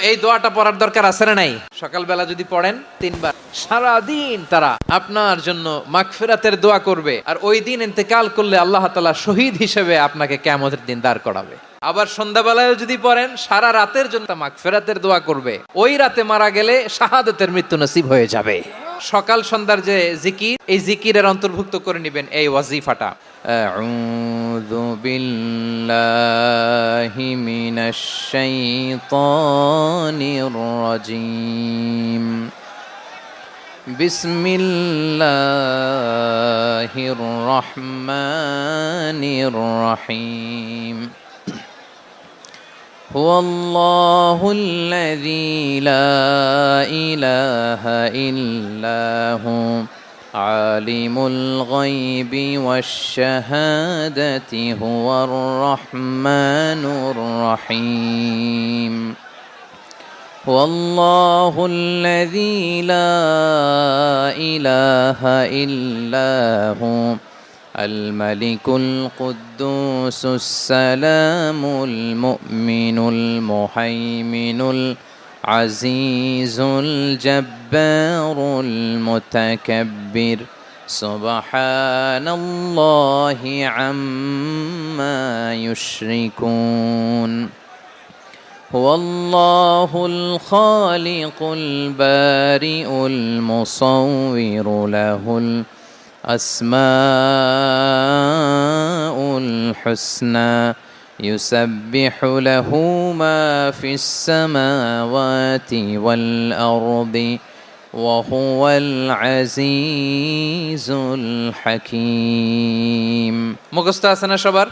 এই দোয়াটা পড়ার দরকার আছে না নাই? সকালবেলা যদি পড়েন 3 বার, সারাদিন তারা আপনার জন্য মাগফিরাতের দোয়া করবে। আর ওই দিন ইন্তেকাল করলে আল্লাহ তাআলা শহীদ হিসেবে আপনাকে কিয়ামতের দিন দাঁড় করাবে। আবার সন্ধ্যাবেলায় যদি পড়েন, সারা রাতের জন্য মাগফিরাতের দোয়া করবে। ওই রাতে মারা গেলে শাহাদাতের মৃত্যু নসিব হয়ে যাবে। সকাল সন্ধ্যার যে জিকির, এই জিকিরের অন্তর্ভুক্ত করে নেবেন এই ওয়াজিফাটা। আউযু বিল্লাহি মিনাশ শাইতানির রাজীম। বিসমিল্লাহির রহমানির রহিম। হুয়াল্লাহু আল্লাযী লা ইলাহা ইল্লা হু আলিমুল গায়বি ওয়াশ শাহাদাতি হুয়ার রহমানুর রহিম। হুয়াল্লাহু আল্লাযী লা ইলাহা ইল্লা হু الملك القدوس السلام المؤمن المهيمن العزيز الجبار المتكبر سبحان الله عما يشركون. هو الله الخالق البارئ المصور له الأسماء الحسنى يسبح له ما في السماوات والأرض وهو العزيز الحكيم. মুখস্থ আছে না সবার?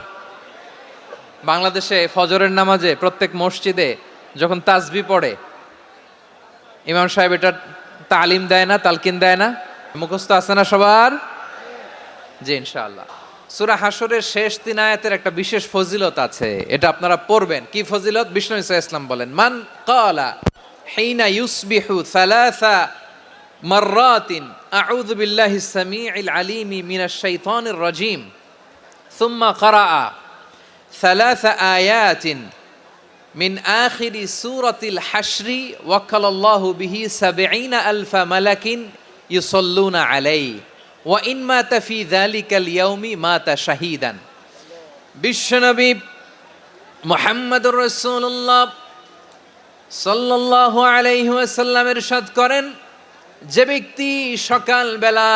বাংলাদেশে ফজরের নামাজে প্রত্যেক মসজিদে যখন তাসবিহ পড়ে, ইমাম সাহেব এটা তালিম দেয় না, তালকিন দেয় না? মুখস্থ আছে না সবার? জি, ইনশাআল্লাহ। সূরা হাশরের শেষ 3 আয়াতের একটা বিশেষ ফজিলত আছে, এটা আপনারা পড়বেন। কি ফজিলত? বিষ্ণু ইসা ইসলাম বলেন, মান ক্বালা হিনা ইউসবিহু সালাসা মাররাতিন আউযু বিল্লাহিস সামিউল আলিম মিনাশ শাইতানির রাজীম সুম্মা ক্বারাআ সালাসা আয়াতিন মিন আখিরি সূরাতিল হাশরি ওয়াক্কালাল্লাহু বিহি ৭০,০০০ মালাকিন ইউসাল্লুনা আলাইহি ওয়া ইন মাতা ফি যালিকাল ইয়াউমি মাতা শাহীদান। বিশ্বনবী মুহাম্মদুর রাসূলুল্লাহ সাল্লাল্লাহু আলাইহি ওয়াসাল্লাম ইরশাদ করেন, যে ব্যক্তি সকালবেলা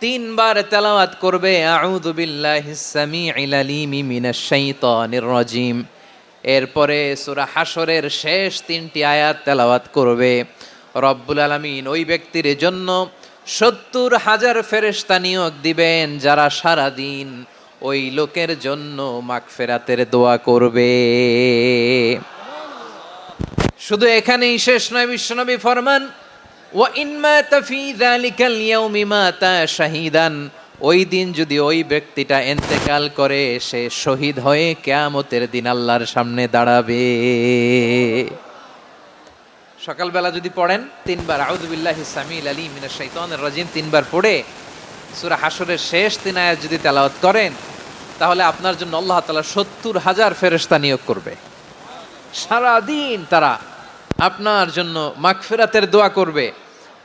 3 বার তেলাওয়াত করবে আউযু বিল্লাহিস সামিউল আলিম মিনাশ শাইতানির রাজীম, এরপরে সূরা হাশরের শেষ 3টি আয়াত তেলাওয়াত করবে, রব্বুল আলামিন ওই ব্যক্তির জন্য ৭০,০০০ ফেরেশতা নিয়োগ দিবেন, যারা সারা দিন ওই লোকের জন্য মাগফিরাতের দোয়া করবে। শুধু এখানেই শেষ নয়, বিশ্বনবী ফরমান, ওয়া ইন মাতা ফি যালিকাল ইয়াউমি মাতা শাহীদান, ওই দিন যদি ওই ব্যক্তিটা ইন্তেকাল করে, সে শহীদ হয়ে কিয়ামতের দিন আল্লাহর সামনে দাঁড়াবে। সকালবেলা যদি পড়েন 3 বার আউযু বিল্লাহিস সামিউল আলিম মিনাশ শাইতানির রাজীম 3 বার পড়ে সূরা হাশরের শেষ 3 আয়াত যদি তেলাওয়াত করেন, তাহলে আপনার জন্য আল্লাহ তাআলা ৭০,০০০ ফেরেশতা নিয়োগ করবে। সারা দিন তারা আপনার জন্য মাগফিরাতের দোয়া করবে।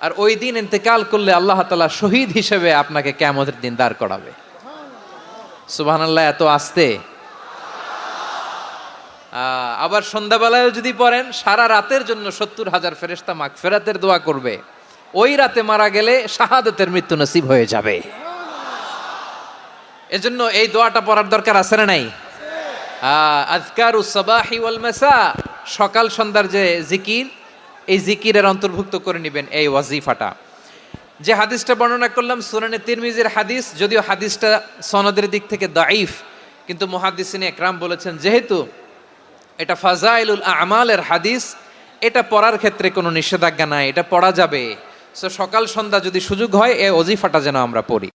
আর ওই দিন ইন্তেকাল করলে আল্লাহ তাআলা শহীদ হিসেবে আপনাকে কিয়ামতের দিন দাঁড় করাবে। সুবহানাল্লাহ, এত আস্তে। আবার সন্ধ্যাবেলায় যদি পড়েন, সারা রাতের জন্য ৭০,০০০ ফেরেশতা মাগফিরাতের দোয়া করবে। ওই রাতে মারা গেলে শাহাদাতের মৃত্যু নসিব হয়ে যাবে। এজন্য এই দোয়াটা পড়ার দরকার আছে না নাই? আযকারুস সাবাহি ওয়াল মাসা, সকাল সন্ধ্যার যে জিকির, এই জিকিরের অন্তর্ভুক্ত করে নেবেন এই ওয়াজিফাটা। যে হাদিসটা বর্ণনা করলাম সুনানে তিরমিজির হাদিস, যদিও হাদিসটা সনদের দিক থেকে দাঈফ, কিন্তু মুহাদ্দিসিনে ইকরাম বলেছেন যেহেতু এটা ফাজাইলুল আমালের হাদিস, এটা পড়ার ক্ষেত্রে কোনো নিষেধাজ্ঞা নাই, এটা পড়া যাবে। সো সকাল সন্ধ্যা যদি সুযোগ হয় এই ওয়াজিফাটা যেন আমরা পড়ি।